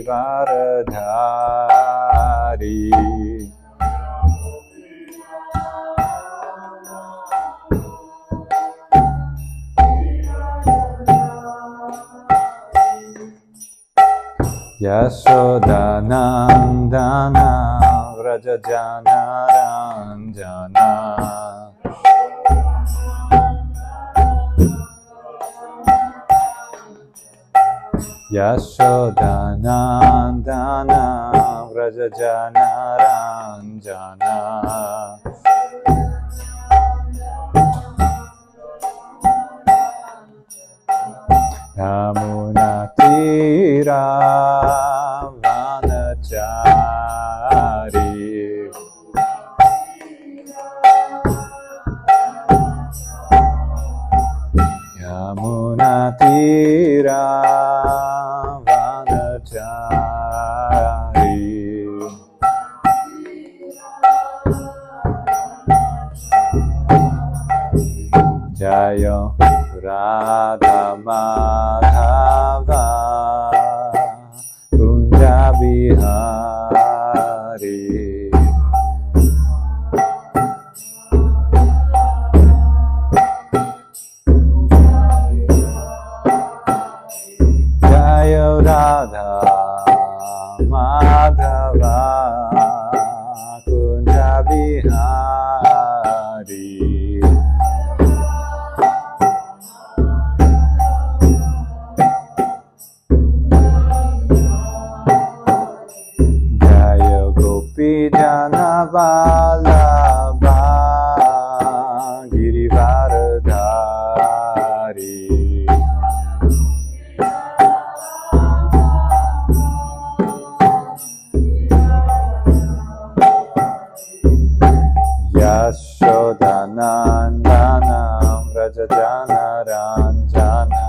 Girivaradhari. Yashodanandana Vrajajana Ranjana. Yashodanandana Vrajajana Ranjana. Yamuna Tira Vanachari. Yamuna Tira Vanachari. Jayo Radha Madhava Kunja Bihari. Jayo Radha Madhava Kunja Bihari. Jana Vallabha Girivaradhari. Yashodanandana Vrajajana Ranjana.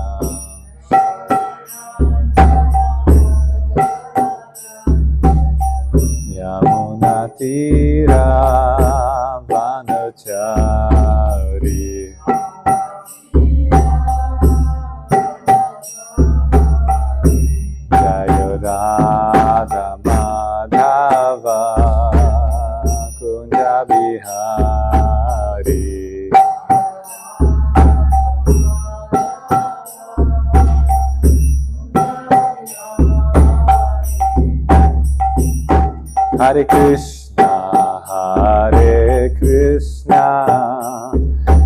Yamuna Tira Vanachari. Jayo Radha Madhava Kunja Bihari. Hare Krishna, Hare Krishna,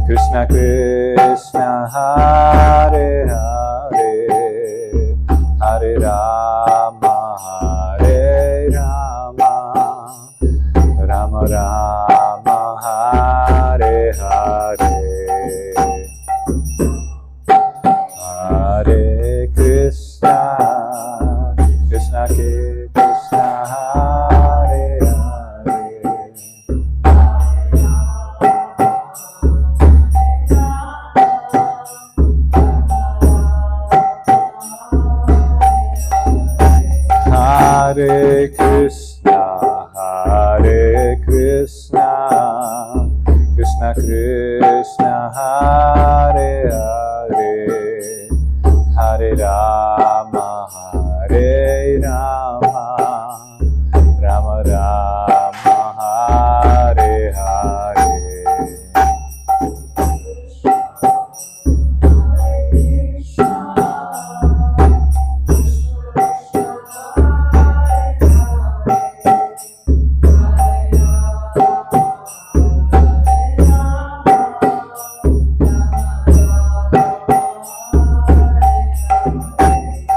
Krishna Krishna, Hare Hare, Hare Rama, Hare Rama, Rama Rama, Hare Hare. Hare Krishna, Krishna Krishna, Hare Hare Krishna, Hare Krishna, Krishna Krishna, Hare Hare, Hare Rama, Hare Rama, Rama Rama, Hare Hare.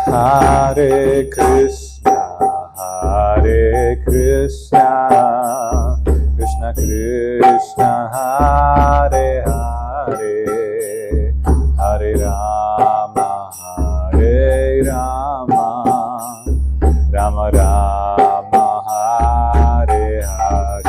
Hare Krishna, Hare Krishna, Krishna Krishna, Hare Hare, Hare Rama, Hare Rama, Rama Rama, Hare Hare.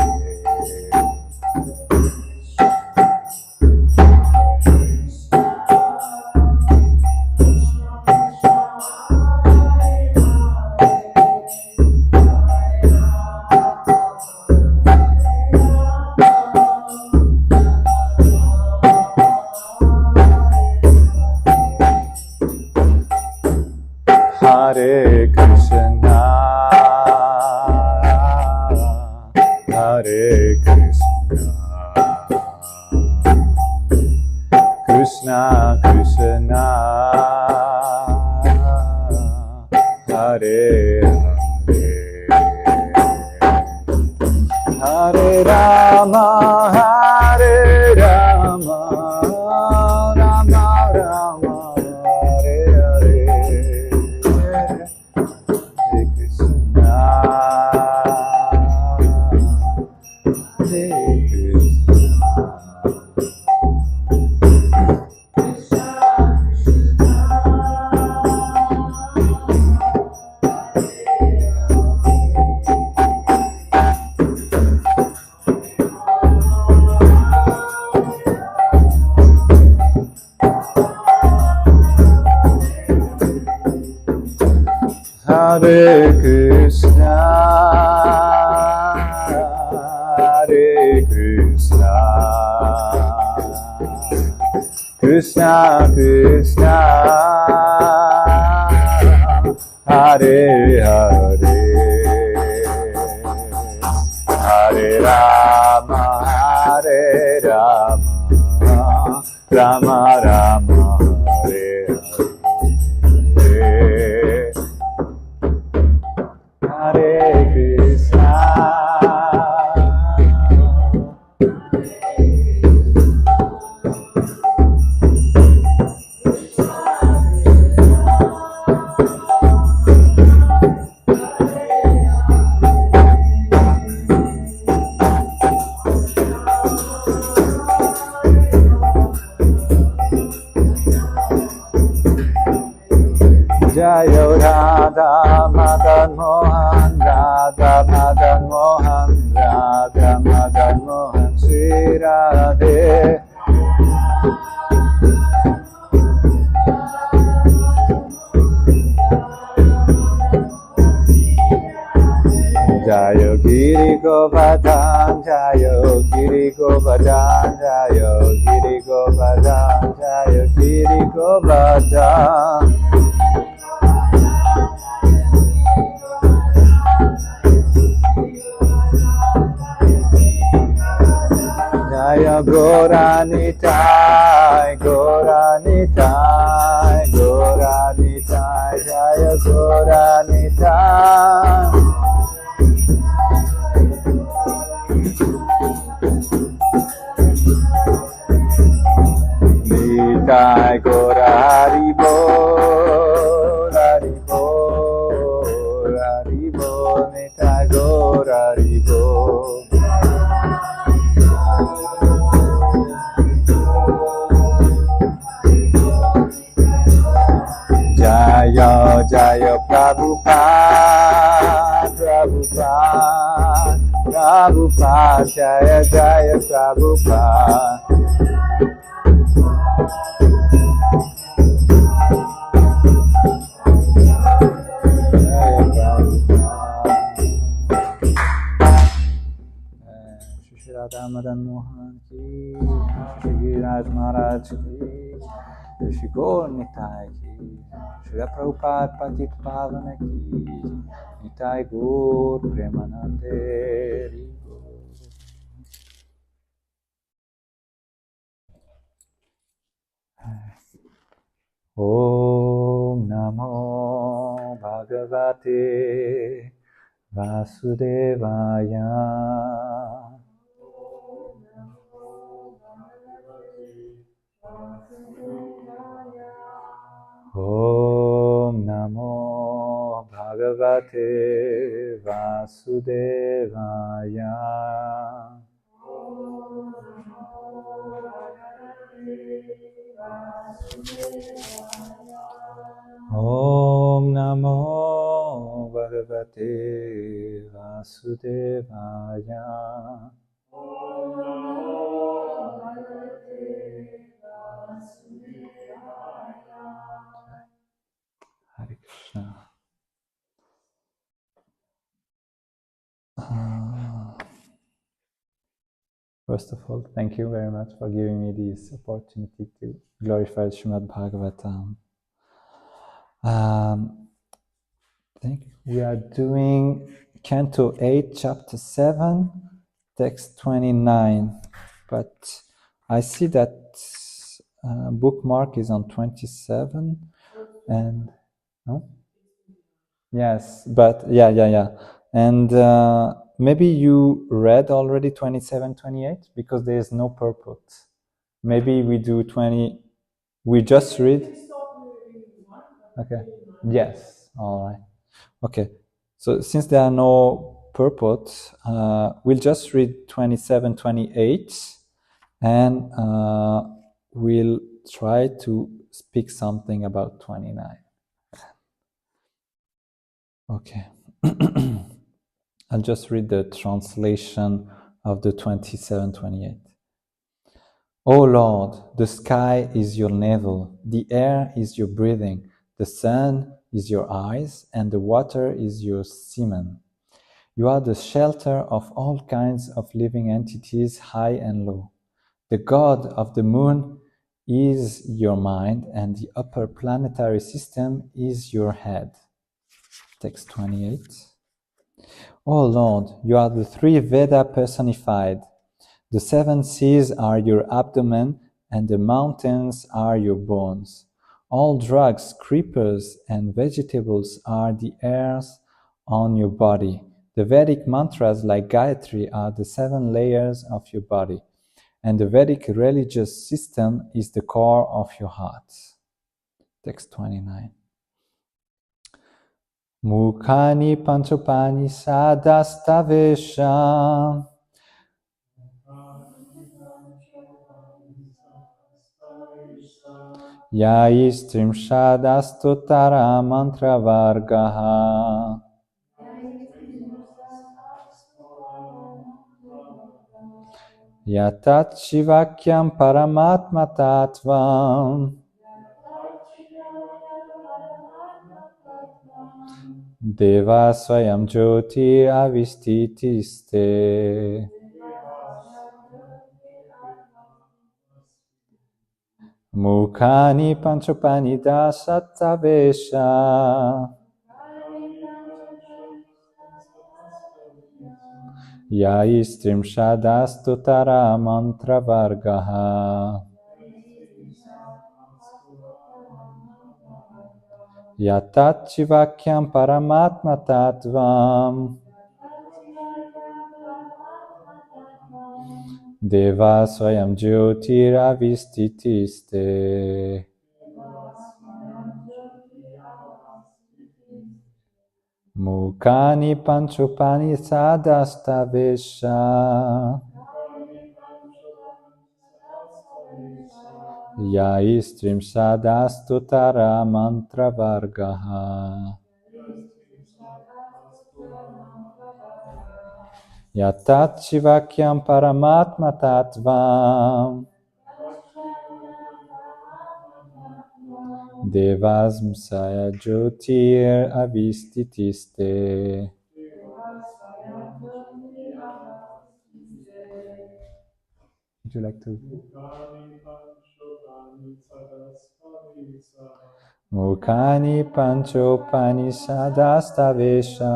Krishna Krishna Hare Hare Hare Rama Hare Rama Rama Rama Hare Hare Hare Krishna Hare Hare Krishna, Hare Krishna, Krishna Krishna, Hare Hare, Hare Rama, Hare Rama, Rama Rama, Hare Hare. Hare Krishna. Jayo Radha Madan Mohan, Radha Madan Mohan, Radha Madan Mohan, Sri Radhe. Jayo Giri Govardhan, Jayo Giri Govardhan, Jayo Giri Govardhan, Jayo Giri Govardhan. Jaya Gauranitai, Gauranitai, Gauranitai, Jaya Gauranitai. Nitai Gaura Haribo, Haribo, Haribo, Nitai Gaura Haribo. Jaya Jaya Prabhupada, Prabhupada, Prabhupada, Jaya Jaya Prabhupada. Jaya Prabhupada. Shri Radha Madan Mohan ki, Shri Giriraj Maharaj ki, Shri Gaur Nitai ki, Shri Prabhupada Patit Pavana ki, Nitai Gaur Premanande. Om Namo Bhagavate Vasudevaya. Om Namo Bhagavate Vasudevaya. Om Namo Bhagavate Vasudevaya. Hare Krishna. First of all, thank you very much for giving me this opportunity to glorify Srimad Bhagavatam. I think we are doing Canto 8, Chapter 7, Text 29. But I see that bookmark is on 27 and no? Yes, but yeah. And maybe you read already 27, 28 because there's no purport. Maybe we do 20, we just read. Okay, yes, all right. Okay, so since there are no purport, we'll just read 27, 28 and we'll try to speak something about 29. Okay. I'll just read the translation of the 27, 28. O Lord, the sky is your navel, the air is your breathing, the sun is your eyes, and the water is your semen. You are the shelter of all kinds of living entities, high and low. The god of the moon is your mind, and the upper planetary system is your head. Text 28. O Lord, you are the three Veda personified. The seven seas are your abdomen, and the mountains are your bones. All drugs, creepers, and vegetables are the hairs on your body. The Vedic mantras like Gayatri are the seven layers of your body, and the Vedic religious system is the core of your heart. Text 29. Mukhani panchopani sadastavesham. Yaistrimshadastotara mantravargaha. Yatat shivakyam paramatma tattvam. Deva swayam jyoti avistitiste. Mukhani panchopani dasatavesha. Yaistrimshadastotara mantravargaha. Yatat shivakyam paramatma tattvam. Deva swayam jyotiravistitiste. Mukhani panchopani sadastavesha. Yaistrimshadastotara mantravargaha. Yatat shivakyam paramatma tattvam. Devasmsaya jyotir avistitiste. Would you like to? Mukhani panchopanisadhastavesha.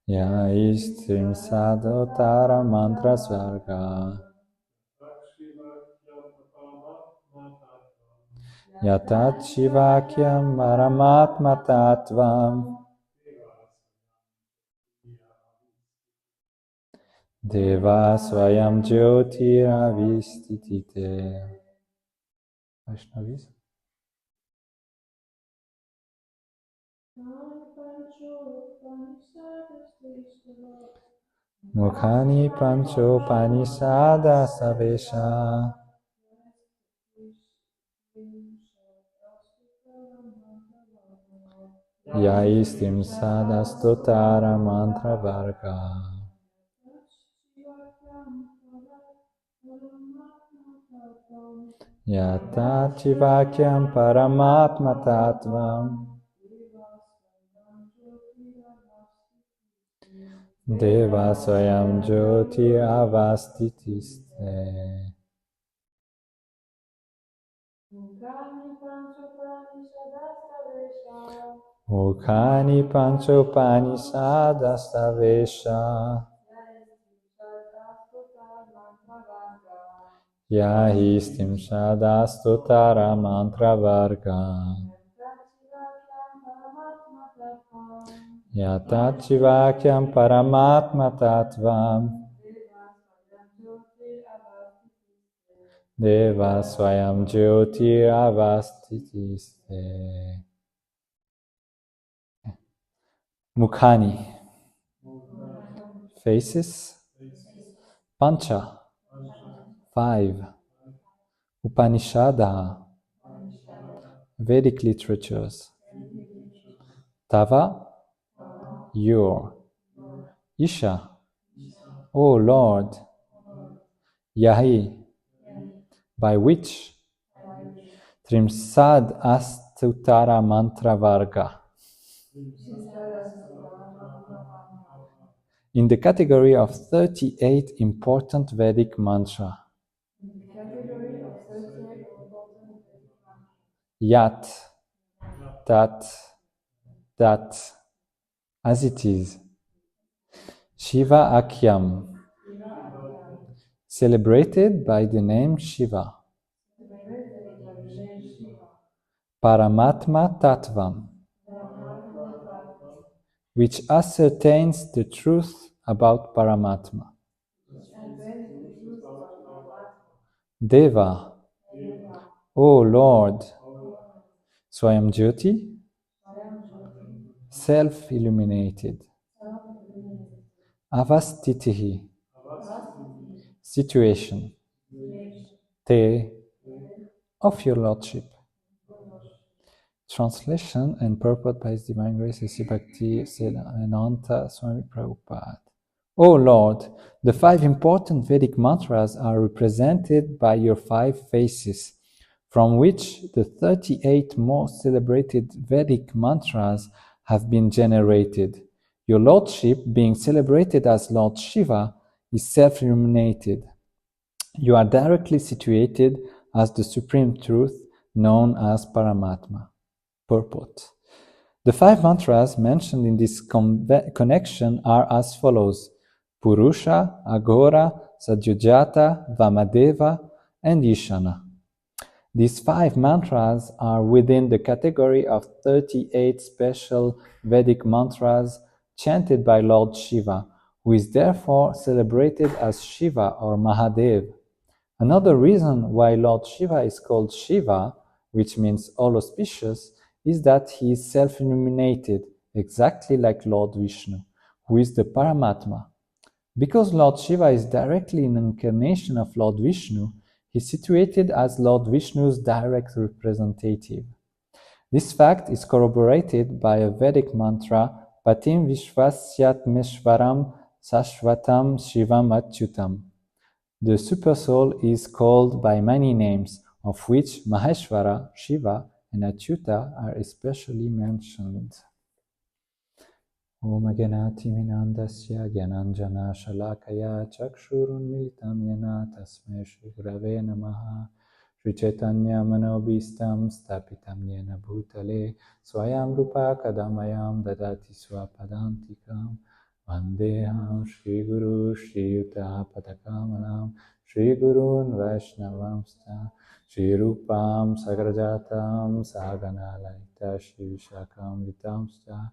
Yaistrimsadotara mantra svarga. Yatat shivakyam paramatma tattvam. Deva swayam jyotiravistitite. Vaishnavis? Mukhani panchopanisadhastavesha. Yaistrimsadastotara mantra varga. Yatat shivakyam paramatma tattvam. Deva swayam jyoti avastitiste. Mukhani panchopanisadhastavesha. Yahistim Shadastotara Mantra Varga Yatachivakyam Paramatma Tattvam Deva Swayam Jyoti Avastitiste. Mukhani. Faces. Pancha. 5. Upanishada. Vedic literatures. Tava. Your. Isha. O Lord. Yahi. By which? Trimsad Astutara Mantra Varga. In the category of 38 important Vedic mantra. Yat, that, as it is. Shiva Akyam, celebrated by the name Shiva. Paramatma Tattvam, which ascertains the truth about Paramatma. Deva, O Lord. Swayam Jyoti, self-illuminated. Avastitihi, situation. Te, of your Lordship. Translation and purport by His Divine Grace A.C. Bhakti Siddhanta Swami Prabhupada. O Lord, the 5 important Vedic mantras are represented by your 5 faces, from which the 38 most celebrated Vedic mantras have been generated. Your Lordship, being celebrated as Lord Shiva, is self-illuminated. You are directly situated as the Supreme Truth, known as Paramatma. Purport. The 5 mantras mentioned in this connection are as follows: Purusha, Aghora, Sadyojata, Vamadeva, and Ishana. These 5 mantras are within the category of 38 special Vedic mantras chanted by Lord Shiva, who is therefore celebrated as Shiva or Mahadev. Another reason why Lord Shiva is called Shiva, which means all auspicious, is that he is self-illuminated, exactly like Lord Vishnu, who is the Paramatma. Because Lord Shiva is directly an incarnation of Lord Vishnu, he is situated as Lord Vishnu's direct representative. This fact is corroborated by a Vedic mantra, Patim Vishwasyatmeshwaram Sashvatam Shivam Achyutam. The Supersoul is called by many names, of which Maheshwara, Shiva, and Achyuta are especially mentioned. Om Ganati Minandasya Gyananjana Shalakaya Chakshurunmilitam Yena Tasmai Shri Gurave Namaha Shri Chaitanya Manobhistam Stapitam Yena Bhutale Swayam Rupa Kadamayam Dadati Swapadantikam Vandeham Shri Guru Shri Yuta Patakamanam Shri Gurun Vaishnavamsta Shri Rupam Sagrajatam Sagana Laita Shri Vishakam Vitamsta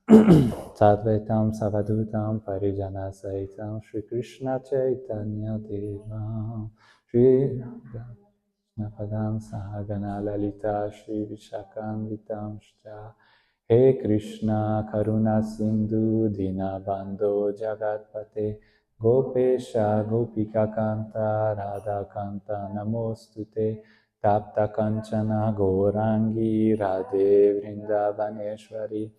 Sadvaitam Savadutam Parijana Saitam Shri Krishna Chaitanya Devam Shri Napadam Sahagana Lalita Shri Vishakam Vitamshcha He Krishna Karuna Sindhu Dina Bandho Jagatpate Gopesha Gopika Kanta Radha Kanta Namostute Tapta Kanchana Gourangi Radhe Vrindavaneshwari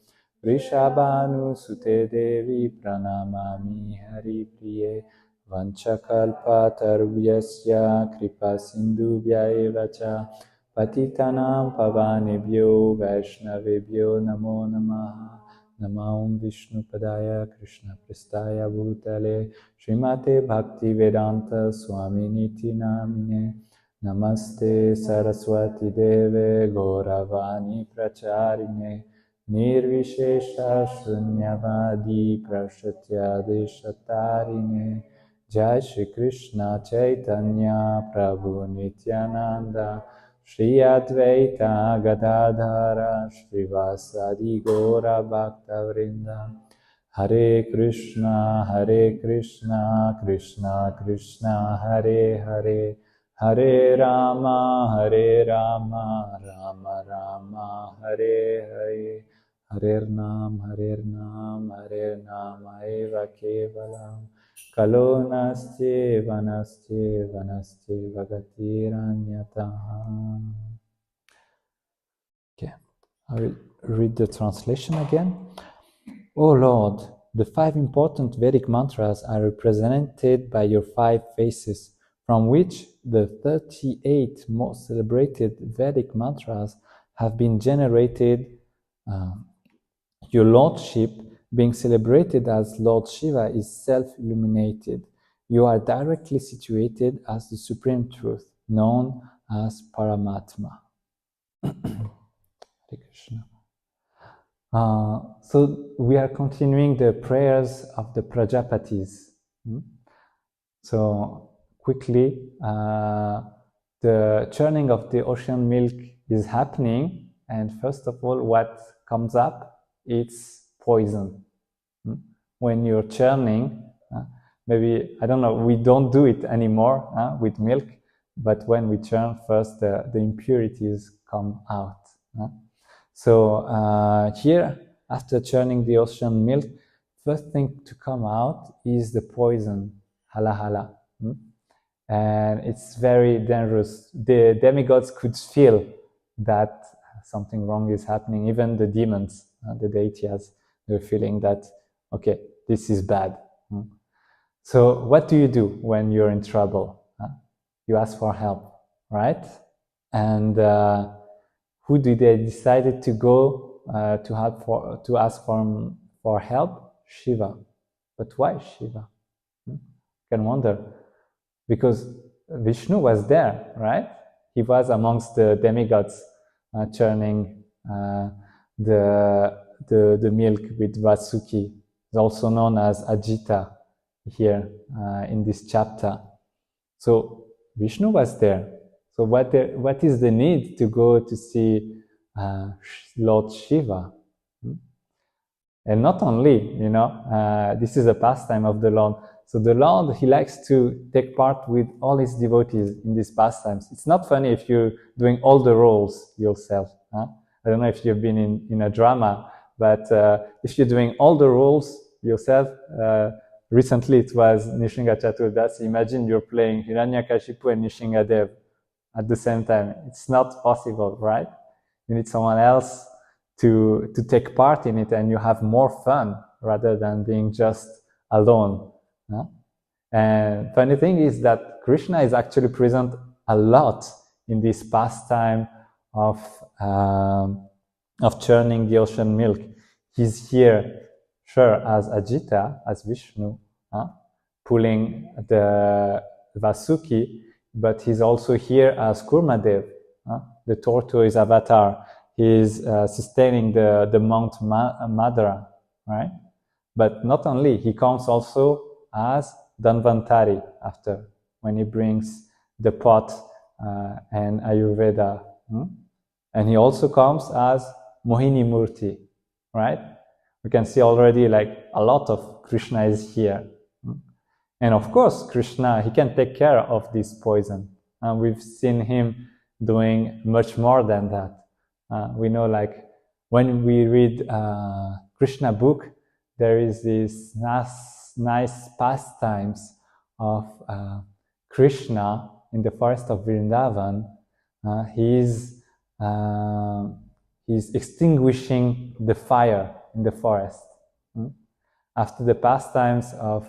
Vrishabhanu Sute Devi Pranamami Hari Priye Vanchakalpa Tarvyasya Kripa Sindhubhya Evacha Patitanam Pavanebhyo Vaishnavebhyo Namo Namaha Namam Vishnu Padaya Krishna Prestaya Bhutale Srimate Bhakti Vedanta Swami Niti Namine Namaste Saraswati Deve Gauravani Pracharine Nirvishesha Shunyavadi Prashatya Deshatarine Jai Shri Krishna Chaitanya Prabhu Nityananda Shri Advaita Gadadhara Srivasadi Gaura Bhakta Vrinda Hare Krishna Krishna Krishna Hare Hare Hare Rama Rama Rama Hare Hare Hare Nam Eva Kevalam Kalo Nasti Vanasti Vagatiranyataha. Okay, I will read the translation again. O Lord, the 5 important Vedic mantras are represented by your 5 faces, from which the 38 most celebrated Vedic mantras have been generated. Your Lordship, being celebrated as Lord Shiva, is self-illuminated. You are directly situated as the Supreme Truth, known as Paramatma. Hare Krishna. So we are continuing the prayers of the Prajapatis. So quickly, the churning of the ocean milk is happening, and first of all, what comes up? It's poison. When you're churning, maybe, I don't know, we don't do it anymore with milk, but when we churn first, the impurities come out. So here, after churning the ocean milk, first thing to come out is the poison, hala. And it's very dangerous. The demigods could feel that something wrong is happening. Even the demons, the deities, they're feeling that, okay, this is bad. So what do you do when you're in trouble? You ask for help, right? And who did they decide to go to ask for help? Shiva. But why Shiva? You can wonder. Because Vishnu was there, right? He was amongst the demigods churning the milk with Vasuki, also known as Ajita here in this chapter. So Vishnu was there. So what is the need to go to see Lord Shiva? And not only, this is a pastime of the Lord. So the Lord, he likes to take part with all his devotees in these pastimes. It's not funny if you're doing all the roles yourself. I don't know if you've been in a drama, but if you're doing all the roles yourself, recently it was Nishinga Chaturdasi. Imagine you're playing Hiranyakashipu and Nishingadev at the same time. It's not possible, right? You need someone else to take part in it, and you have more fun rather than being just alone. And funny thing is that Krishna is actually present a lot in this pastime of churning the ocean milk. He's here, sure, as Ajita, as Vishnu, pulling the Vasuki, but he's also here as Kurmadev, the tortoise avatar. He's sustaining the Mount Madara, right? But not only, he comes also as Dhanvantari after, when he brings the pot and Ayurveda. And he also comes as Mohini Murti, right? We can see already like a lot of Krishna is here. And of course, Krishna, he can take care of this poison. We've seen him doing much more than that. We know, like, when we read Krishna book, there is this nice pastimes of Krishna in the forest of Vrindavan. He's extinguishing the fire in the forest. After the pastimes of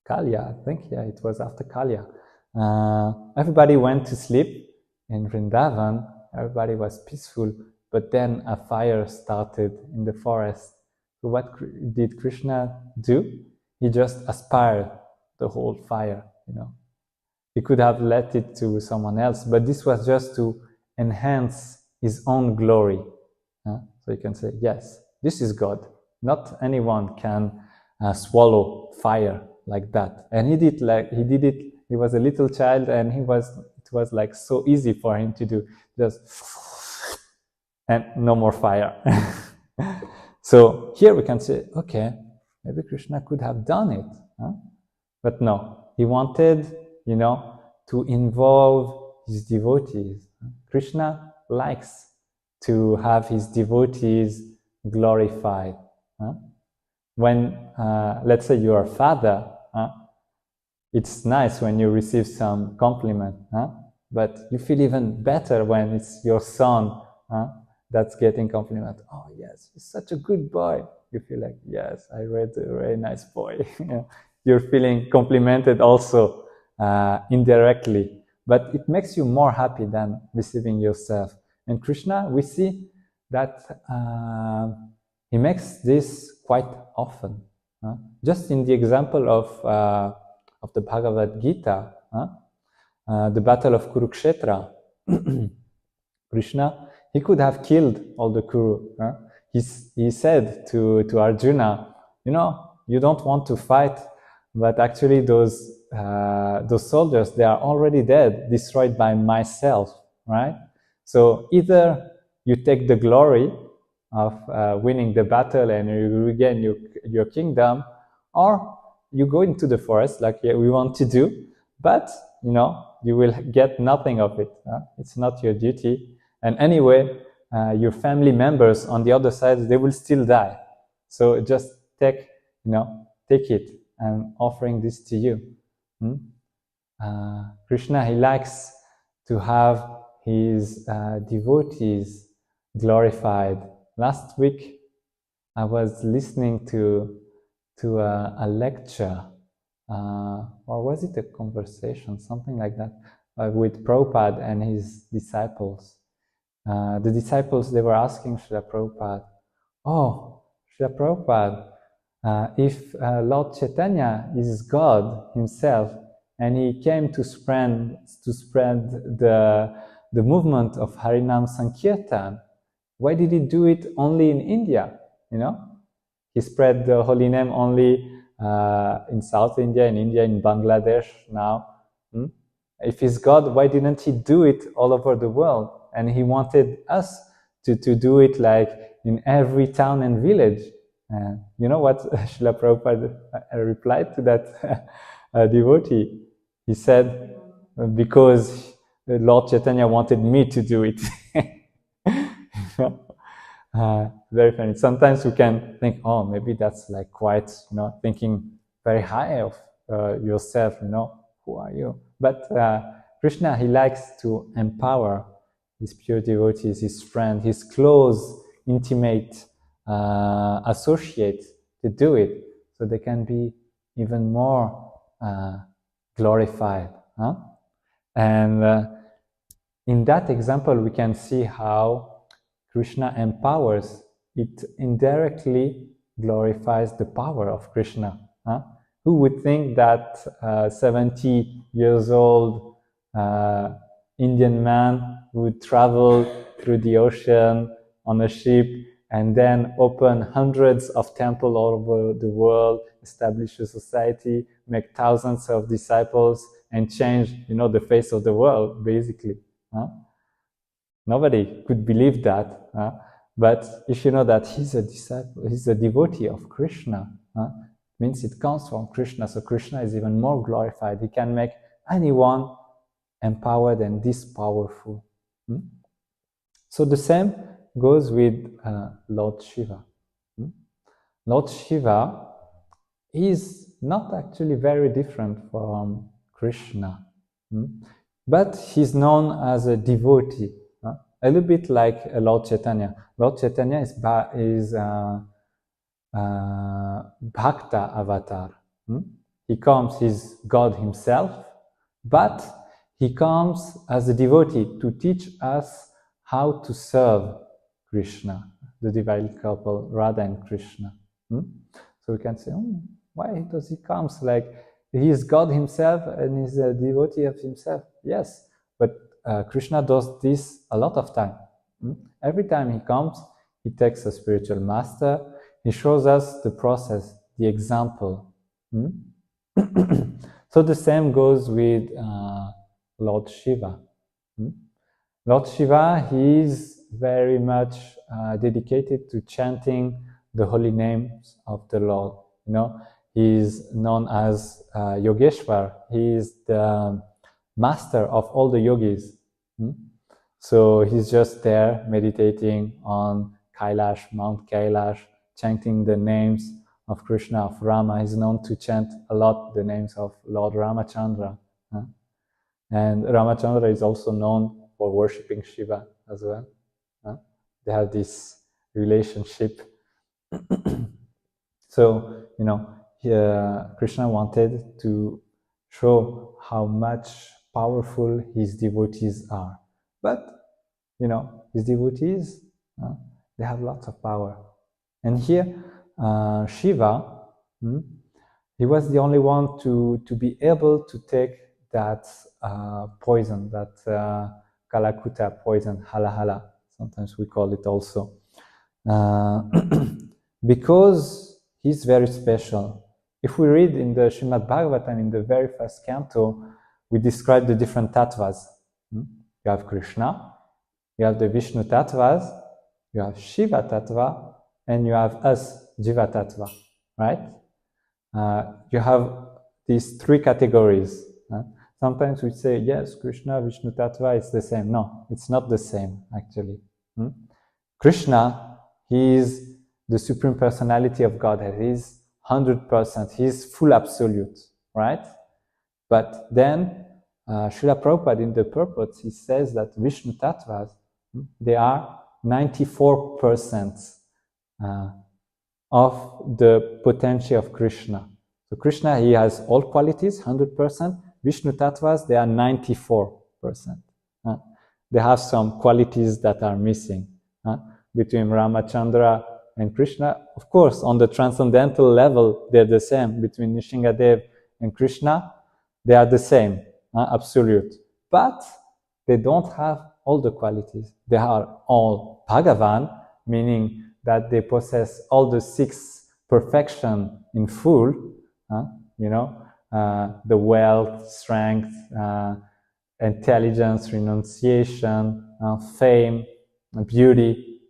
Kalya, I think, it was after Kalya. Everybody went to sleep in Vrindavan. Everybody was peaceful, but then a fire started in the forest. So what did Krishna do? He just aspired the whole fire, He could have let it to someone else, but this was just to enhance his own glory. So you can say, yes, this is God. Not anyone can swallow fire. like that. And he did it, he was a little child, and it was like so easy for him to do, just, and no more fire. So here we can say, okay, maybe Krishna could have done it, huh? But no, he wanted, to involve his devotees. Krishna likes to have his devotees glorified. Huh? When, let's say you are a father, it's nice when you receive some compliment, but you feel even better when it's your son that's getting compliment. Oh yes, he's such a good boy. You feel like, yes, I read a very nice boy. You're feeling complimented also indirectly, but it makes you more happy than receiving yourself. And Krishna, we see that he makes this quite often. Just in the example of the Bhagavad Gita, the battle of Kurukshetra, Krishna, he could have killed all the Kuru. He said to Arjuna, you don't want to fight, but actually those soldiers, they are already dead, destroyed by myself, right? So either you take the glory of winning the battle and you regain your kingdom, or you go into the forest like we want to do, but you will get nothing of it. It's not your duty. And anyway, your family members on the other side, they will still die. So just take it. I'm offering this to you. Krishna, he likes to have his devotees glorified. Last week, I was listening to a lecture, or was it a conversation, something like that, with Prabhupada and his disciples. The disciples, they were asking Srila Prabhupada, oh, Srila Prabhupada, if Lord Chaitanya is God himself, and he came to spread the movement of Harinam Sankirtan, why did he do it only in India? He spread the holy name only in South India, in Bangladesh now. If he's God, why didn't he do it all over the world? And he wanted us to do it like in every town and village. You know what Srila Prabhupada replied to that devotee? He said, because Lord Chaitanya wanted me to do it. Very funny. Sometimes we can think, oh, maybe that's like quite, thinking very high of yourself, who are you? But Krishna, he likes to empower his pure devotees, his friend, his close, intimate associates to do it, so they can be even more glorified. And in that example, we can see how Krishna empowers. It indirectly glorifies the power of Krishna. Who would think that 70 years old Indian man would travel through the ocean on a ship and then open hundreds of temples all over the world, establish a society, make thousands of disciples, and change, the face of the world, basically. Nobody could believe that. But if you know that he's a disciple, he's a devotee of Krishna, means it comes from Krishna, so Krishna is even more glorified. He can make anyone empowered and this powerful. So the same goes with Lord Shiva. Lord Shiva is not actually very different from Krishna, but he's known as a devotee, a little bit like Lord Chaitanya. Lord Chaitanya is Bhakta avatar. He comes, he's God himself, but he comes as a devotee to teach us how to serve Krishna, the divine couple, Radha and Krishna. So we can say, why does he come? Like, he is God himself and he's a devotee of himself. Yes, but Krishna does this a lot of time. Every time he comes, he takes a spiritual master, he shows us the process, the example. So the same goes with Lord Shiva. Lord Shiva, he is very much dedicated to chanting the holy names of the Lord. He is known as Yogeshwar. He is the master of all the yogis. So he's just there meditating on Kailash, Mount Kailash, chanting the names of Krishna, of Rama. He's known to chant a lot the names of Lord Ramachandra. And Ramachandra is also known for worshipping Shiva as well. They have this relationship. So, Krishna wanted to show how much powerful his devotees are. But, his devotees, they have lots of power. And here, Shiva, he was the only one to be able to take that poison, that Kalakuta poison, halahala, sometimes we call it also. Because he's very special. If we read in the Srimad Bhagavatam, in the very first canto, we describe the different tattvas. You have Krishna, you have the Vishnu tattvas, you have Shiva tattva, and you have us, Jiva tattva, right? You have these three categories. Sometimes we say, yes, Krishna, Vishnu tattva, it's the same. No, it's not the same, actually. Krishna, he is the Supreme Personality of Godhead. He's 100%. He's full absolute, right? But then, Srila Prabhupada in the purport, he says that Vishnu tattvas, they are 94% of the potential of Krishna. So Krishna, he has all qualities, 100%. Vishnu tattvas, they are 94%. They have some qualities that are missing. Between Ramachandra and Krishna, of course, on the transcendental level, they're the same. Between Nishingadev and Krishna, they are the same, absolute. But they don't have all the qualities. They are all Bhagavan, meaning that they possess all the 6 perfection in full, the wealth, strength, intelligence, renunciation, fame, beauty.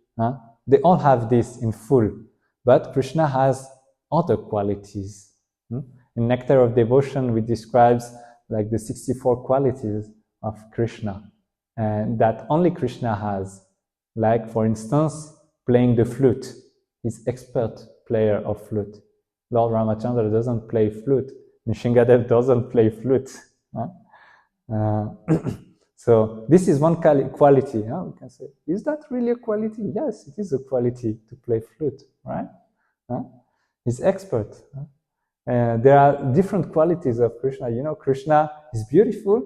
They all have this in full. But Krishna has other qualities. In Nectar of Devotion, we describes like the 64 qualities of Krishna, and that only Krishna has. Like, for instance, playing the flute. He's expert player of flute. Lord Ramachandra doesn't play flute. Nishingadev doesn't play flute. So this is one quality. We can say, is that really a quality? Yes, it is a quality to play flute, right? He's expert. There are different qualities of Krishna. Krishna is beautiful,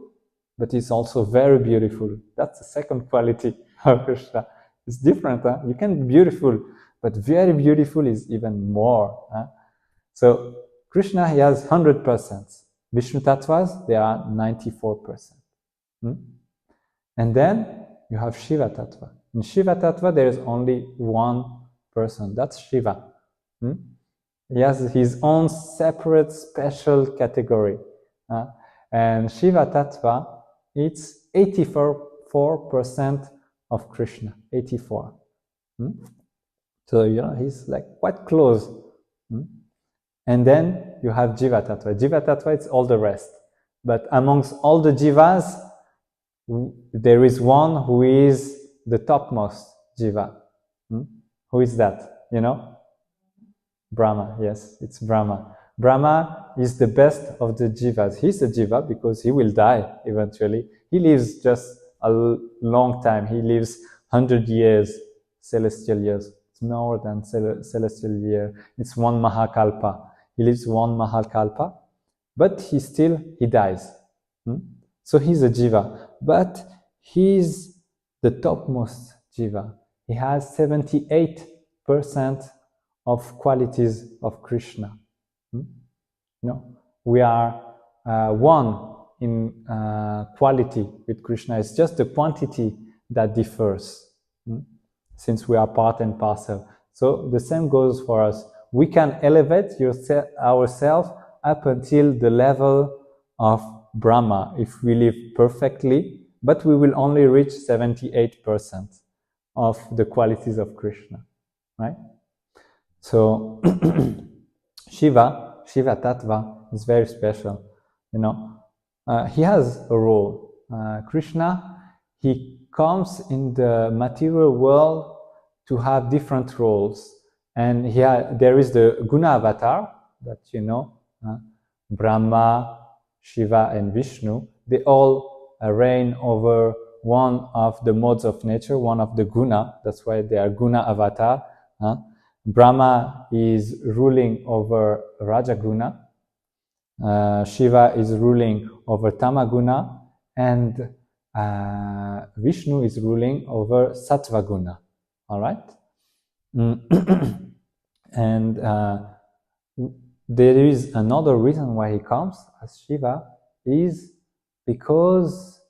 but he's also very beautiful. That's the second quality of Krishna. It's different. You can be beautiful, but very beautiful is even more. So Krishna, he has 100%. Vishnu tattvas, they are 94%. And then you have Shiva tattva. In Shiva tattva, there is only one person. That's Shiva. He has his own separate, special category. And Shiva tattva, it's 84% of Krishna. 84. So, he's like quite close. And then you have Jiva tattva. Jiva tattva, it's all the rest. But amongst all the jivas, there is one who is the topmost jiva. Who is that? Brahma. Yes, it's Brahma. Brahma is the best of the jivas. He's a jiva because he will die eventually. He lives just a long time. He lives 100 years, celestial years. It's more than celestial year. It's 1 Mahakalpa. He lives 1 Mahakalpa, but he dies. So he's a jiva. But he's the topmost jiva. He has 78% of qualities of Krishna. We are one in quality with Krishna. It's just the quantity that differs, since we are part and parcel. So the same goes for us. We can elevate ourselves up until the level of Brahma if we live perfectly, but we will only reach 78% of the qualities of Krishna, right? So Shiva Tattva is very special, you know. He has a role. Krishna, he comes in the material world to have different roles. And here there is the Guna avatar that you know, Brahma, Shiva, and Vishnu. They all reign over one of the modes of nature, one of the guna. That's why they are Guna avatar. Brahma is ruling over Rajaguna. Shiva is ruling over Tamaguna, and Vishnu is ruling over Sattvaguna. All right? And there is another reason why he comes as Shiva is because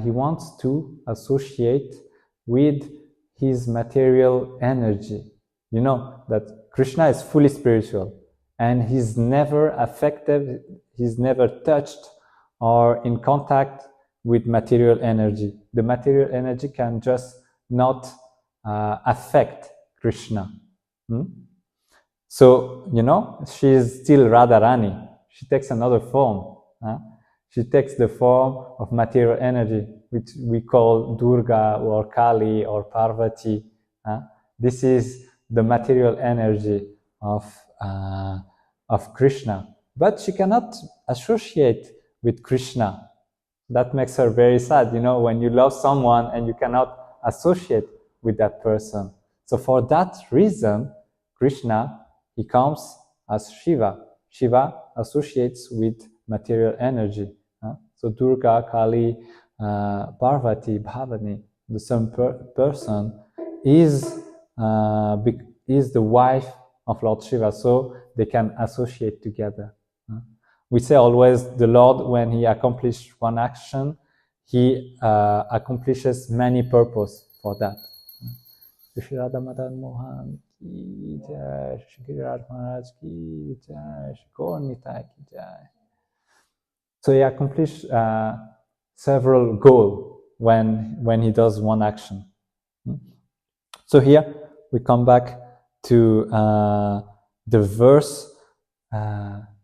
he wants to associate with his material energy. You know that Krishna is fully spiritual and he's never affected, he's never touched or in contact with material energy. The material energy can just not affect Krishna. So, you know, she is still Radharani. She takes another form. She takes the form of material energy, which we call Durga or Kali or Parvati. This is the material energy of Krishna. But she cannot associate with Krishna. That makes her very sad, you know, when you love someone and you cannot associate with that person. So for that reason, Krishna, he comes as Shiva. Shiva associates with material energy. So Durga, Kali, Parvati, Bhavani, the same person is the wife of Lord Shiva, so they can associate together. We say always the Lord, when he accomplishes one action, he accomplishes many purposes for that. Shri Radha Madan Mohan ki jai, Shri Giriraj Maharaj ki jai, Shri Gaur Nitai ki jai. So he accomplished several goals when he does one action. So here we come back to the verse.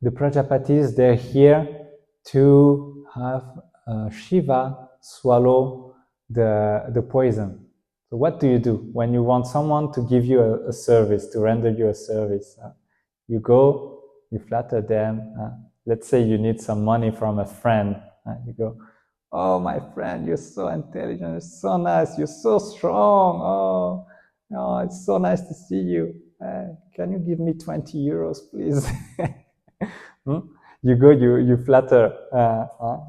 The Prajapatis, they're here to have Shiva swallow the poison. So what do you do when you want someone to give you a service, to render you a service? You go, you flatter them. Let's say you need some money from a friend. You go, oh, my friend, you're so intelligent, you're so nice, you're so strong. Oh, it's so nice to see you. Can you give me 20 euros, please? You go, you flatter.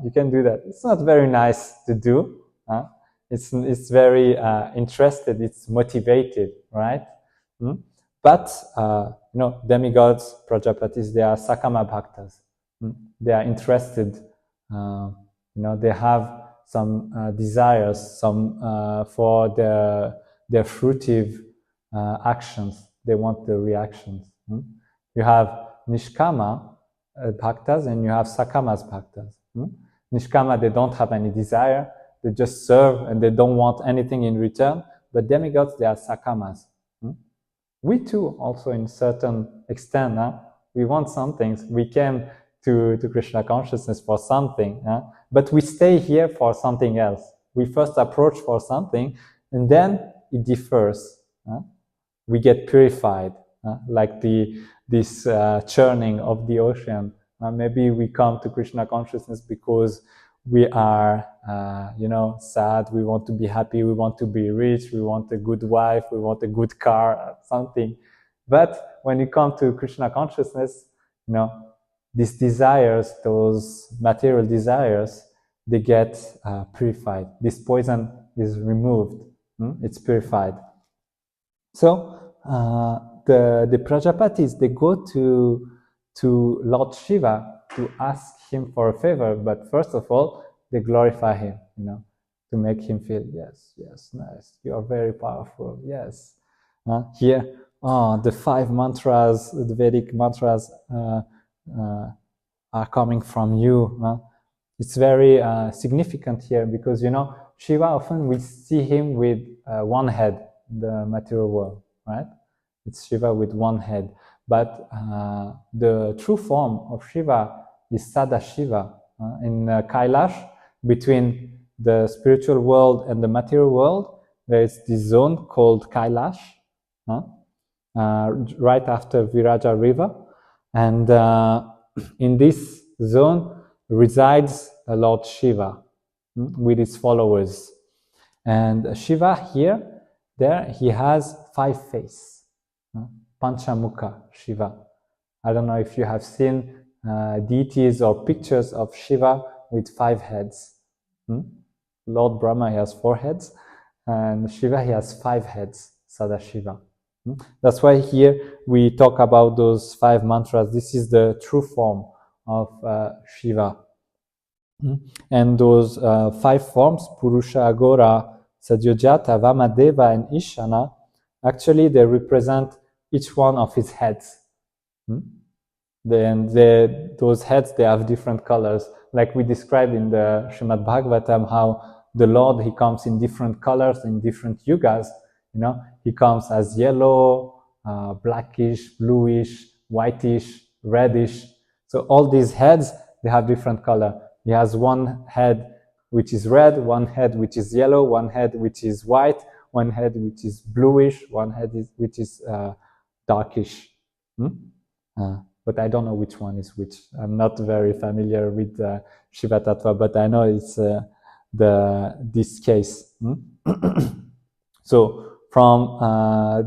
You can do that. It's not very nice to do. It's very interested. It's motivated, right? But you know, demigods, Prajapatis, they are Sakama Bhaktas. They are interested. You know, they have some desires, some for their fruitive actions. They want the reactions. You have Nishkama Bhaktas and you have Sakamas Bhaktas. Nishkama, they don't have any desire. They just serve and they don't want anything in return. But demigods, they are Sakamas. We too, also in certain extent, we want some things. We came to Krishna consciousness for something, but we stay here for something else. We first approach for something and then it differs. We get purified, like this churning of the ocean. Maybe we come to Krishna consciousness because we are, you know, sad. We want to be happy. We want to be rich. We want a good wife. We want a good car, something. But when you come to Krishna consciousness, you know, these desires, those material desires, they get purified. This poison is removed. It's purified. So the Prajapatis, they go to Lord Shiva to ask him for a favor, but first of all, they glorify him, you know, to make him feel, yes, nice, you are very powerful, yes. Here, the 5 mantras, the Vedic mantras, are coming from you. It's very significant here because, Shiva, often we see him with one head in the material world, right? It's Shiva with one head. But the true form of Shiva is Sadashiva. In Kailash, between the spiritual world and the material world, there is this zone called Kailash, right after Viraja River. And in this zone resides Lord Shiva with his followers. And Shiva there he has 5 faces. Panchamukha Shiva. I don't know if you have seen deities or pictures of Shiva with 5 heads. Lord Brahma, he has 4 heads, and Shiva, he has 5 heads, Sadashiva. That's why here we talk about those 5 mantras. This is the true form of Shiva. And those 5 forms, Purusha, Agora, Sadyojata, Vamadeva, and Ishana, actually they represent each one of his heads. Those heads, they have different colors. Like we described in the Srimad Bhagavatam, how the Lord, he comes in different colors, in different yugas. He comes as yellow, blackish, bluish, whitish, reddish. So all these heads, they have different color. He has one head which is red, one head which is yellow, one head which is white, one head which is bluish, one head which is darkish. But I don't know which one is which. I'm not very familiar with Shiva Tattva, but I know it's this case. So from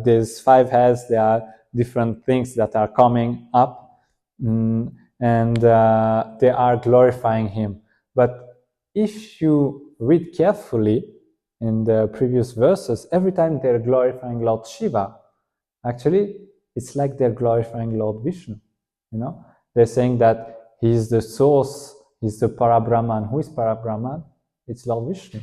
these 5 heads, there are different things that are coming up, and they are glorifying him. But if you read carefully in the previous verses, every time they're glorifying Lord Shiva, actually it's like they're glorifying Lord Vishnu. They're saying that he's the source, he's the Parabrahman. Who is Parabrahman? It's Lord Vishnu.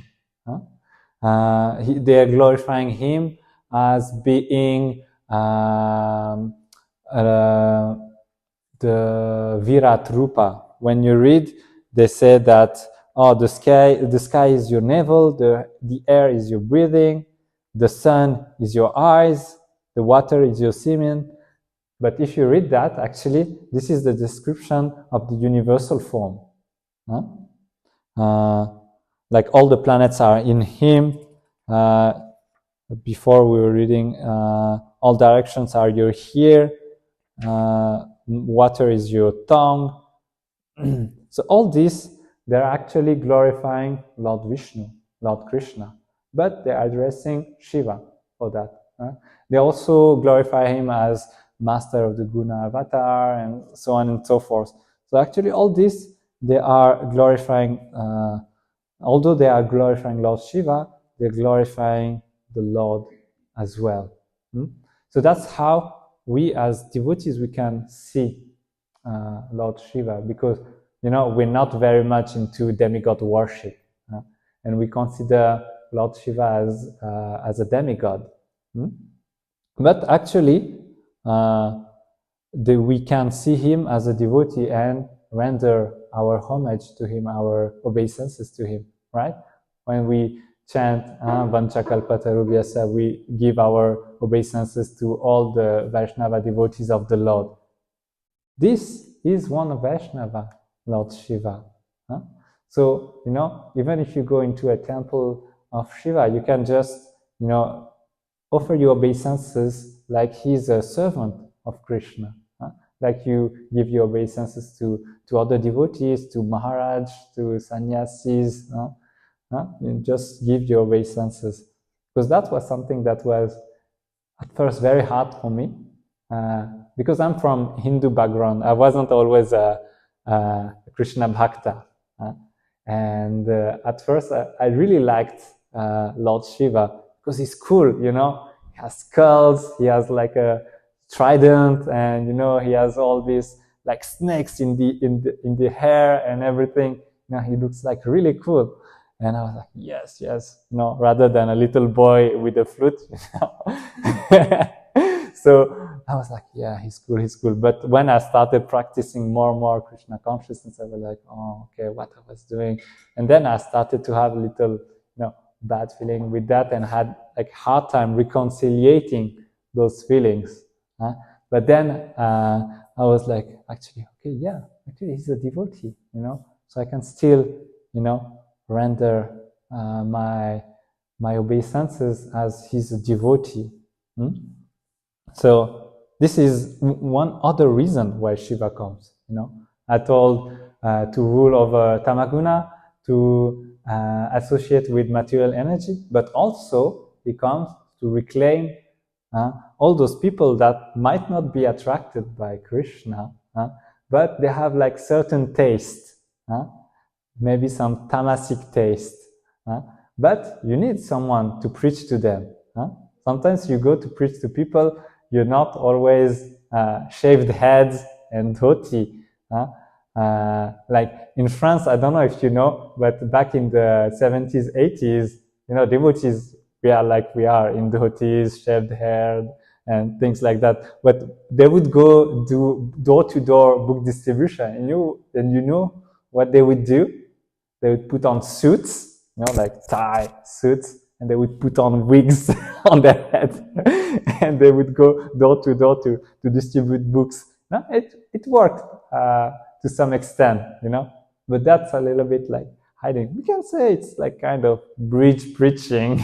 They are glorifying him as being the Virat Rupa. When you read, they say that the sky is your navel, the air is your breathing, the sun is your eyes, the water is your semen. But if you read that, actually, this is the description of the universal form. Like all the planets are in him. Before we were reading, all directions are your ear, water is your tongue. So all this, they're actually glorifying Lord Vishnu, Lord Krishna, but they're addressing Shiva for that. They also glorify him as master of the Guna avatar, and so on and so forth. So actually all this, they are glorifying, although they are glorifying Lord Shiva, they're glorifying the Lord as well. So that's how we as devotees, we can see Lord Shiva, because we're not very much into demigod worship, and we consider Lord Shiva as a demigod. But actually, we can see him as a devotee and render our homage to him, our obeisances to him, right? When we chant Vanchakalpatarubhyasa, we give our obeisances to all the Vaishnava devotees of the Lord. This is one of Vaishnava, Lord Shiva. So, even if you go into a temple of Shiva, you can just, offer your obeisances like he's a servant of Krishna. Like you give your obeisances to other devotees, to Maharaj, to sannyasis. You just give your obeisances. Because that was something that was at first very hard for me. Because I'm from Hindu background. I wasn't always a Krishna Bhakta. And at first I really liked Lord Shiva because he's cool, He has skulls, he has like a trident, and he has all these like snakes in the hair and everything. He looks like really cool. And I was like, yes, rather than a little boy with a flute. So I was like, yeah, he's cool, he's cool. But when I started practicing more and more Krishna consciousness, I was like, oh, okay, what I was doing. And then I started to have a little, bad feeling with that, and had like hard time reconciliating those feelings. But then I was like, actually, okay, yeah, actually he's a devotee, so I can still, render my obeisances as he's a devotee. So this is one other reason why Shiva comes. I told to rule over Tamaguna, to associate with material energy, but also he comes to reclaim all those people that might not be attracted by Krishna, but they have like certain taste, maybe some tamasic taste, but you need someone to preach to them. Sometimes you go to preach to people, you're not always shaved heads and dhoti. Like in France, I don't know if you know, but back in the 70s, 80s, devotees, we are in dhotis, shaved hair, and things like that. But they would go do door-to-door book distribution, and you know what they would do? They would put on suits, like tie suits, and they would put on wigs on their head, and they would go door to door to distribute books. It worked to some extent, but that's a little bit like hiding. We can say it's like kind of bridge preaching,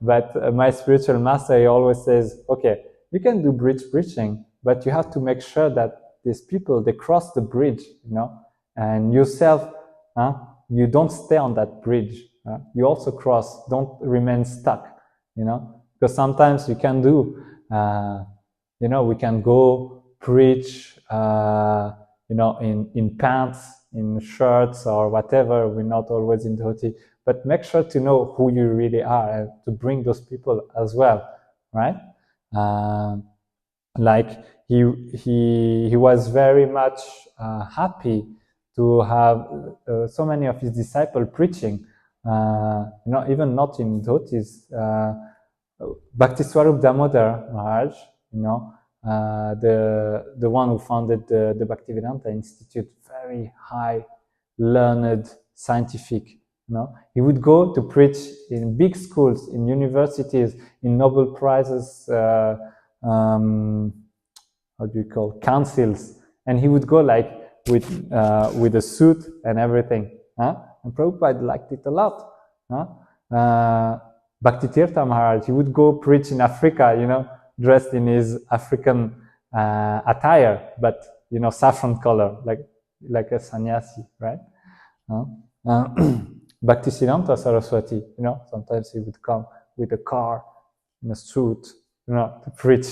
but my spiritual master, he always says, okay, you can do bridge preaching, but you have to make sure that these people, they cross the bridge, and yourself, you don't stay on that bridge. You also cross, don't remain stuck, because sometimes you can do, we can go preach, in pants, in shirts or whatever. We're not always in dhoti, but make sure to know who you really are and to bring those people as well, right? Like he was very much happy to have so many of his disciples preaching, even not in dhotis. Bhaktiswarup Damodar Maharaj, the one who founded the Bhaktivedanta Institute, very high, learned, scientific. He would go to preach in big schools, in universities, in Nobel Prizes, councils, and he would go like with a suit and everything. And Prabhupada liked it a lot. Bhaktitirtha Maharaj, he would go preach in Africa, dressed in his African attire, but saffron color, like a sannyasi, right? Bhaktisiddhanta Saraswati, sometimes he would come with a car, in a suit, to preach.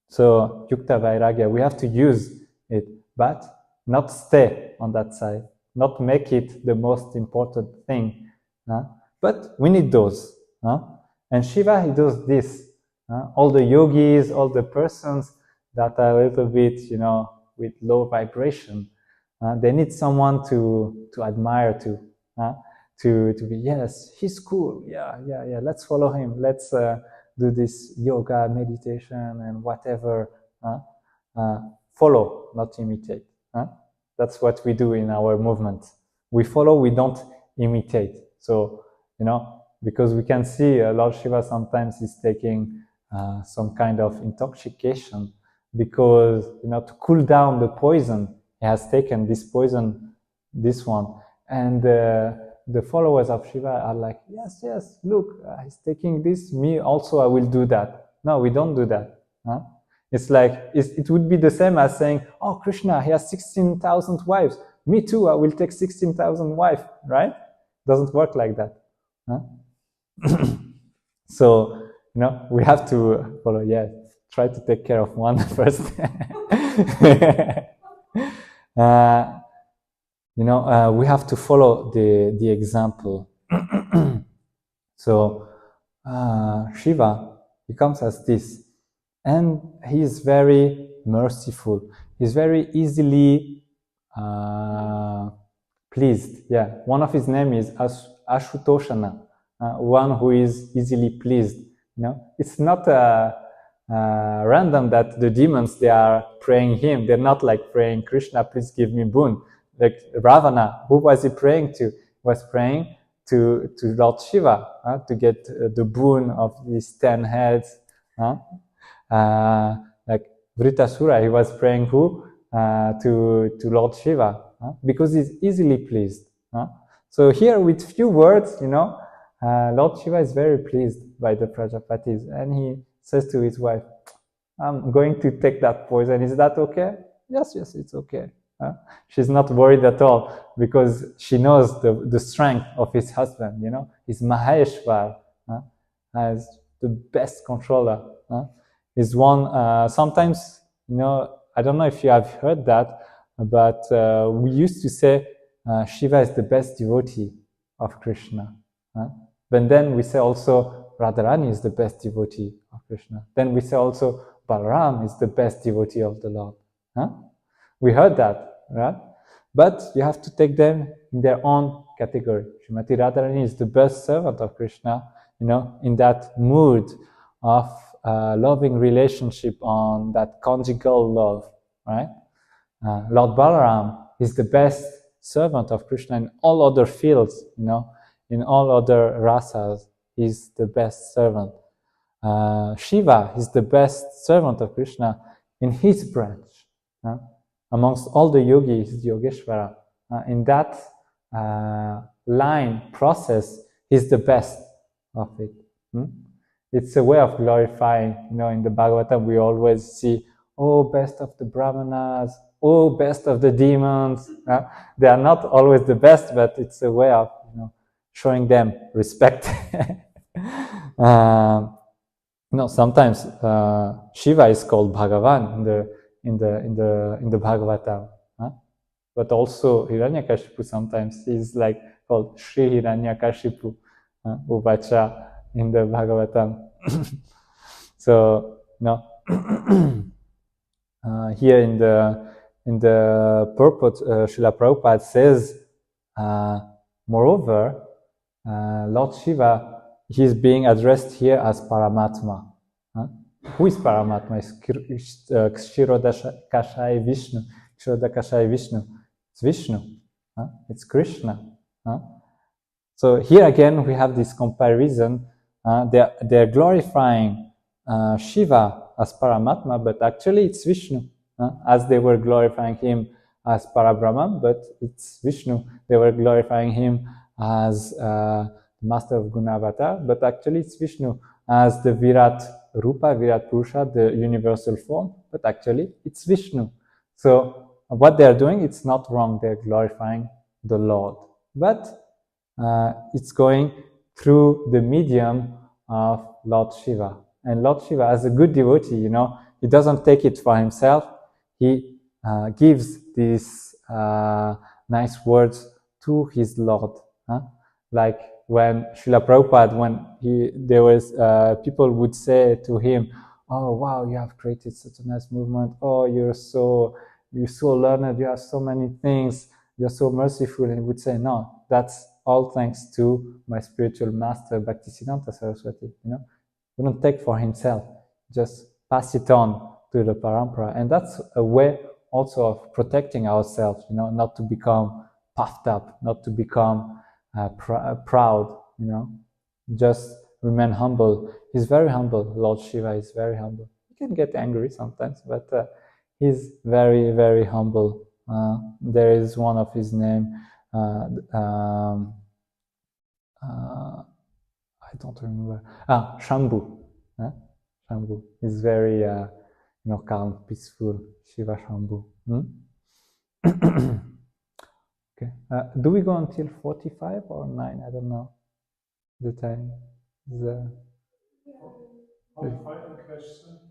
So Yukta Vairagya, we have to use it, but not stay on that side, not make it the most important thing. But we need those. And Shiva, he does this. All the yogis, all the persons that are a little bit, with low vibration, they need someone to admire, to be, yes, he's cool, yeah, let's follow him, let's do this yoga, meditation, and whatever. Follow, not imitate. That's what we do in our movement. We follow, we don't imitate. So, because we can see Lord Shiva sometimes is taking some kind of intoxication, because, to cool down the poison, he has taken this poison, this one. And the followers of Shiva are like, yes, look, he's taking this, me also, I will do that. No, we don't do that. It's like, it would be the same as saying, oh, Krishna, he has 16,000 wives. Me too, I will take 16,000 wives, right? Doesn't work like that. So, we have to follow, try to take care of one first. We have to follow the example. So, Shiva, he comes as this. And he is very merciful. He's very easily pleased. Yeah, one of his names is Ashutoshana, one who is easily pleased. It's not random that the demons, they are praying him. They're not like praying, Krishna, please give me boon. Like Ravana, who was he praying to? He was praying to Lord Shiva to get the boon of these 10 heads. Like Vritasura, he was praying who? To Lord Shiva, because he's easily pleased. So here with few words, Lord Shiva is very pleased by the Prajapatis, and he says to his wife, I'm going to take that poison. Is that okay? Yes, it's okay. She's not worried at all because she knows the strength of his husband. He's Maheshwar, as the best controller. Is one sometimes, I don't know if you have heard that, but we used to say Shiva is the best devotee of Krishna. But then we say also Radharani is the best devotee of Krishna. Then we say also Balaram is the best devotee of the Lord. We heard that, right? But you have to take them in their own category. Srimati Radharani is the best servant of Krishna, in that mood of loving relationship, on that conjugal love, right? Lord Balaram is the best servant of Krishna in all other fields, in all other rasas. He's the best servant. Shiva is the best servant of Krishna in his branch. Amongst all the yogis, Yogeshvara, in that line process, he's the best of it. It's a way of glorifying. In the Bhagavatam, we always see, oh, best of the Brahmanas, oh, best of the demons. They are not always the best, but it's a way of showing them respect. Sometimes Shiva is called Bhagavan in the Bhagavatam, but also Hiranyakashipu sometimes is like called Shri Hiranyakashipu, Uvacha in the Bhagavatam. So here in the purport, Srila Prabhupada says, moreover, Lord Shiva, he is being addressed here as Paramatma. Who is Paramatma? It's Kshirodakashai Vishnu. Kshirodakashai Vishnu. It's Vishnu. It's Krishna. So here again we have this comparison. They're glorifying Shiva as Paramatma, but actually it's Vishnu. As they were glorifying him as Parabrahman, but it's Vishnu. They were glorifying him as Master of Gunavatar, but actually it's Vishnu as the Virat Rupa, Virat Purusha, the universal form, but actually it's Vishnu. So what they're doing, it's not wrong. They're glorifying the Lord, but it's going through the medium of Lord Shiva. And Lord Shiva, as a good devotee, he doesn't take it for himself. He gives these nice words to his Lord. Like when Srila Prabhupada, when there was people would say to him, oh wow, you have created such a nice movement. Oh, you're so learned. You have so many things. You're so merciful. And he would say, no, that's all thanks to my spiritual master, Bhaktisiddhanta Saraswati. He wouldn't take for himself, just pass it on to the parampara. And that's a way also of protecting ourselves, not to become puffed up, not to become proud, just remain humble. He's very humble. Lord Shiva is very humble. He can get angry sometimes, but he's very, very humble. There is one of his name, I don't remember. Shambhu. Shambhu is very, calm, peaceful. Shiva Shambhu. Okay. Do we go until 45 or 9? I don't know. The time.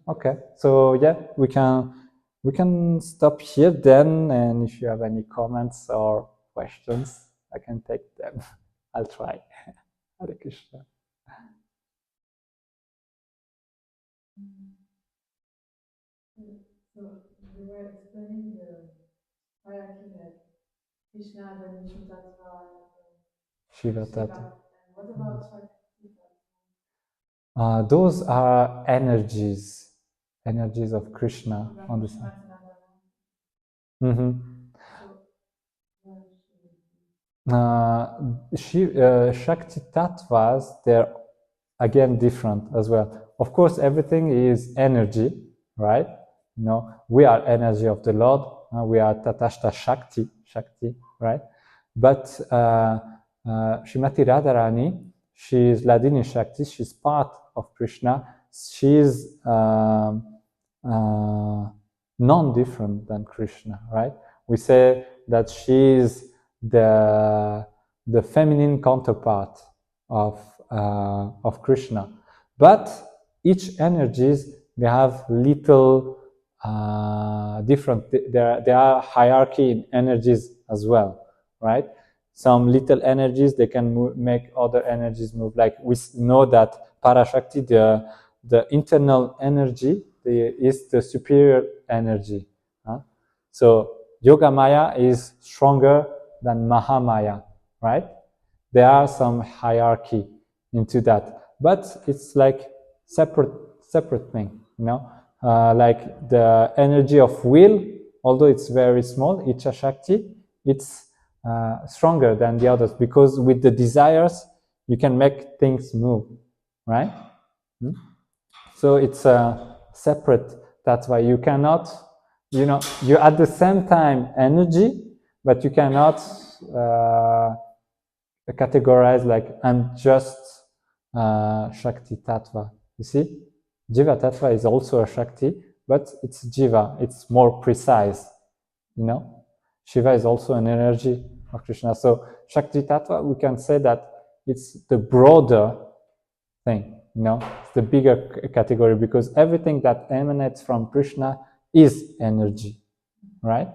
Okay. So yeah, we can stop here then. And if you have any comments or questions, I can take them. I'll try. Hare Krishna. So you were explaining the hierarchy like Krishna, then Vishnu Tattva, Shiva Tattva. And what about Shakti? Those are energies. energies of Krishna on the side. Shakti Tattvas, they're again different as well. Of course, everything is energy, right? You know, we are energy of the Lord. We are Tatashta Shakti, right? But Srimati Radharani, she is Hladini Shakti. She's part of Krishna. She's non-different than Krishna, right? We say that she's the feminine counterpart of Krishna, but each energies, they have little different. There are hierarchy in energies as well, right? Some little energies, they can make other energies move. Like we know that Parashakti, the internal energy, is the superior energy. So Yogamaya is stronger than Mahamaya, right? There are some hierarchy into that, but it's like separate thing, you know. Like the energy of will, although it's very small, Icha Shakti, it's stronger than the others, because with the desires you can make things move, right? So it's separate. That's why you cannot, you know, you're at the same time energy, but you cannot categorize like I'm just Shakti Tattva. You see, Jiva Tattva is also a Shakti, but it's Jiva. It's more precise. You know, Shiva is also an energy of Krishna. So Shakti Tattva, we can say that it's the broader thing. You know, it's the bigger category, because everything that emanates from Krishna is energy, right?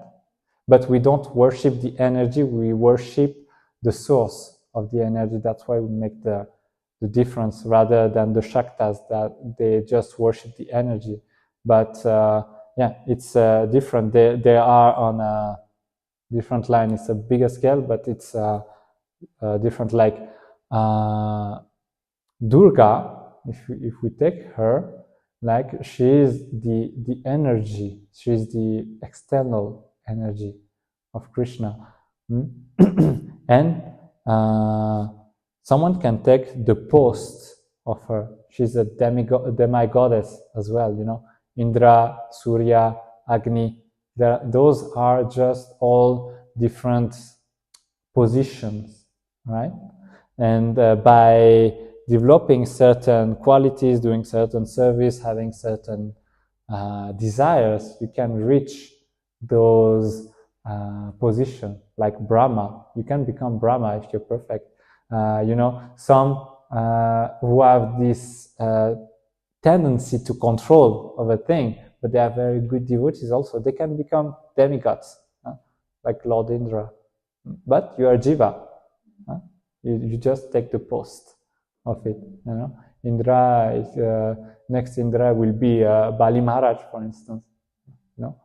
But we don't worship the energy, we worship the source of the energy. That's why we make the difference, rather than the Shaktas that they just worship the energy. But yeah, it's different. They are on a different line. It's a bigger scale, but it's different. Like Durga, if we take her, like she is the energy, she is the external energy of Krishna. And someone can take the post of her. She's a demigoddess as well, you know. Indra, Surya, Agni, those are just all different positions, right? And by developing certain qualities, doing certain service, having certain desires, you can reach those positions. Like Brahma, you can become Brahma if you're perfect. You know, some who have this tendency to control of a thing, but they are very good devotees also, they can become demigods, like Lord Indra. But you are Jiva. You just take the post of it, you know. Indra is, next Indra will be Bali Maharaj, for instance, you know.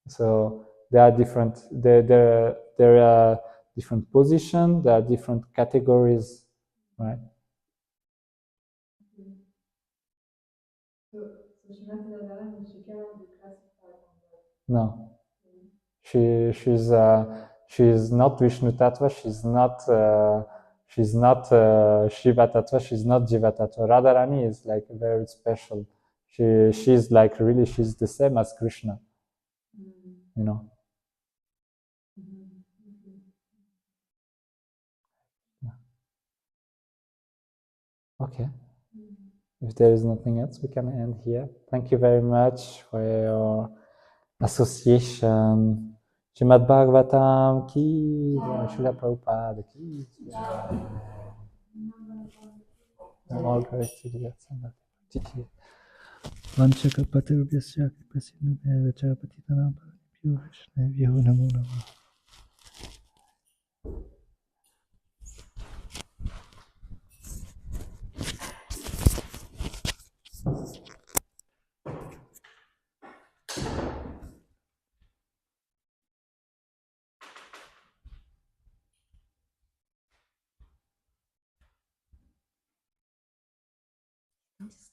So there are different, there are different positions, there are different categories, right? No, she's not Vishnu Tattva. She's not Shiva Tattva. She's not Jiva Tattva. Radharani is like very special. She's like really, she's the same as Krishna. You know. Okay. If there is nothing else, we can end here. Thank you very much for your association. Srimad Bhagavatam ki jai, Srila Prabhupada ki jai. All glories to the Lord. Vanchakapatirubhyasya kripasinubhyaya cha patitanam pavanebhyo Vaishnavabhyo namo namah. Just